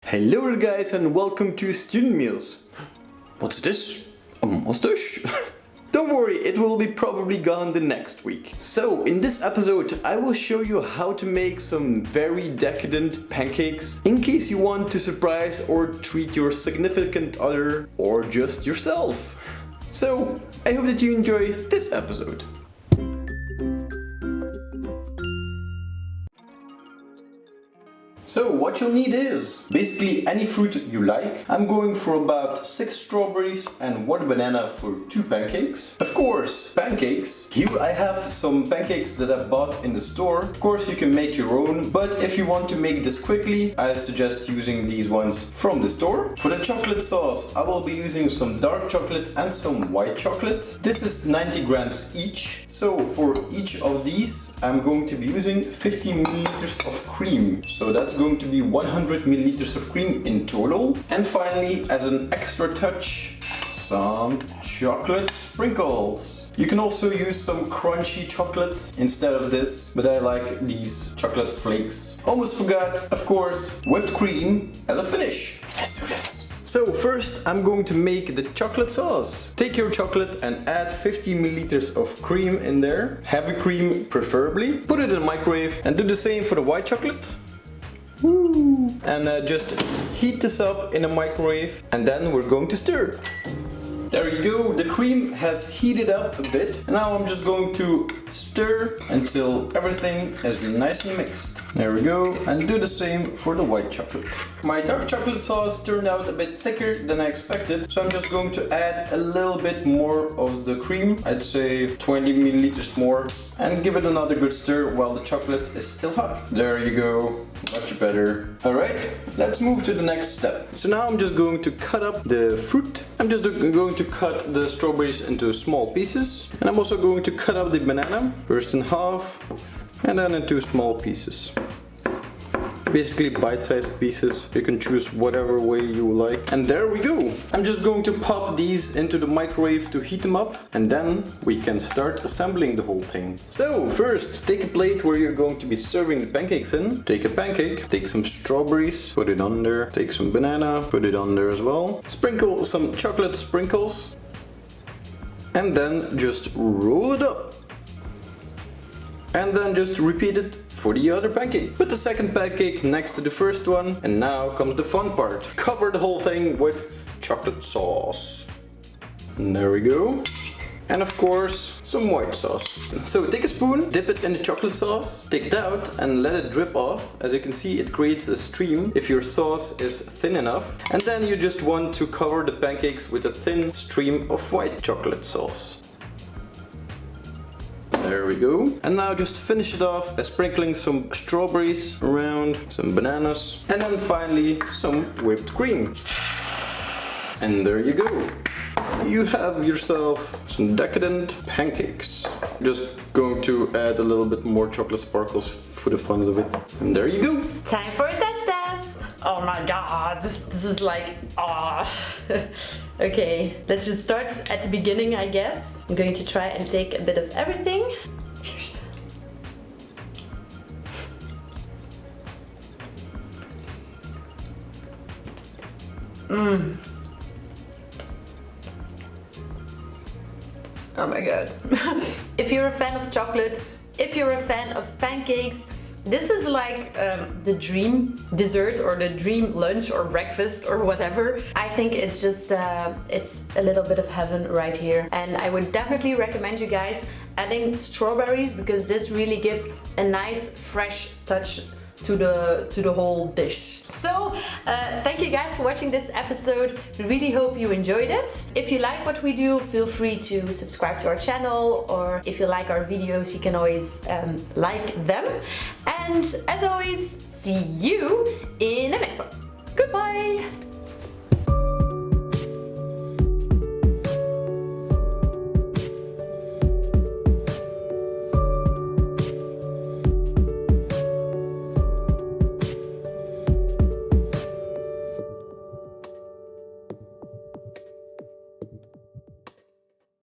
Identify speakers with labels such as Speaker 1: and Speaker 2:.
Speaker 1: Hello guys and welcome to Student Meals. What's this? A mustache? Don't worry, it will be probably gone the next week. So in this episode I will show you how to make some very decadent pancakes in case you want to surprise or treat your significant other or just yourself. So I hope that you enjoy this episode. So what you'll need is basically any fruit you like. I'm going for about 6 strawberries and 1 banana for 2 pancakes. Of course, pancakes. Here I have some pancakes that I bought in the store. Of course you can make your own, but if you want to make this quickly, I suggest using these ones from the store. For the chocolate sauce, I will be using some dark chocolate and some white chocolate. This is 90 grams each. So for each of these, I'm going to be using 50 milliliters of cream. So that's going to be 100 milliliters of cream in total. And finally, as an extra touch, some chocolate sprinkles. You can also use some crunchy chocolate instead of this, but I like these chocolate flakes. Almost forgot, of course, whipped cream as a finish. Let's do this. So first I'm going to make the chocolate sauce. Take your chocolate and add 50 milliliters of cream in there. Heavy cream preferably. Put it in the microwave and do the same for the white chocolate. Woo. And just heat this up in the microwave and then we're going to stir. There you go, the cream has heated up a bit. And now I'm just going to stir until everything is nicely mixed. There we go, and do the same for the white chocolate. My dark chocolate sauce turned out a bit thicker than I expected, so I'm just going to add a little bit more of the cream. I'd say 20 milliliters more, and give it another good stir while the chocolate is still hot. There you go, much better. Alright, let's move to the next step. So now I'm just going to cut up the fruit. I'm just going to cut the strawberries into small pieces, and I'm also going to cut up the banana, first in half and then into small pieces. Basically bite-sized pieces. You can choose whatever way you like. And there we go. I'm just going to pop these into the microwave to heat them up, and then we can start assembling the whole thing. So first, take a plate where you're going to be serving the pancakes in. Take a pancake, take some strawberries, put it on there. Take some banana, put it on there as well. Sprinkle some chocolate sprinkles, and then just roll it up. And then just repeat it for the other pancake. Put the second pancake next to the first one, and now comes the fun part. Cover the whole thing with chocolate sauce. And there we go. And of course, some white sauce. So take a spoon, dip it in the chocolate sauce, take it out and let it drip off. As you can see, it creates a stream if your sauce is thin enough. And then you just want to cover the pancakes with a thin stream of white chocolate sauce. There we go. And now just finish it off by sprinkling some strawberries around, some bananas, and then finally some whipped cream. And there you go. You have yourself some decadent pancakes. Just going to add a little bit more chocolate sparkles for the fun of it. And there you go.
Speaker 2: Time for a test! Oh my god, this is like, Okay, let's just start at the beginning, I guess. I'm going to try and take a bit of everything. Cheers. Oh my god. If you're a fan of chocolate, if you're a fan of pancakes, this is like the dream dessert or the dream lunch or breakfast or whatever. I think it's just, it's a little bit of heaven right here. And I would definitely recommend you guys adding strawberries because this really gives a nice fresh touch to the whole dish. So thank you guys for watching this episode. We really hope you enjoyed it. If you like what we do, feel free to subscribe to our channel, or if you like our videos, you can always like them. And as always, see you in the next one. Goodbye!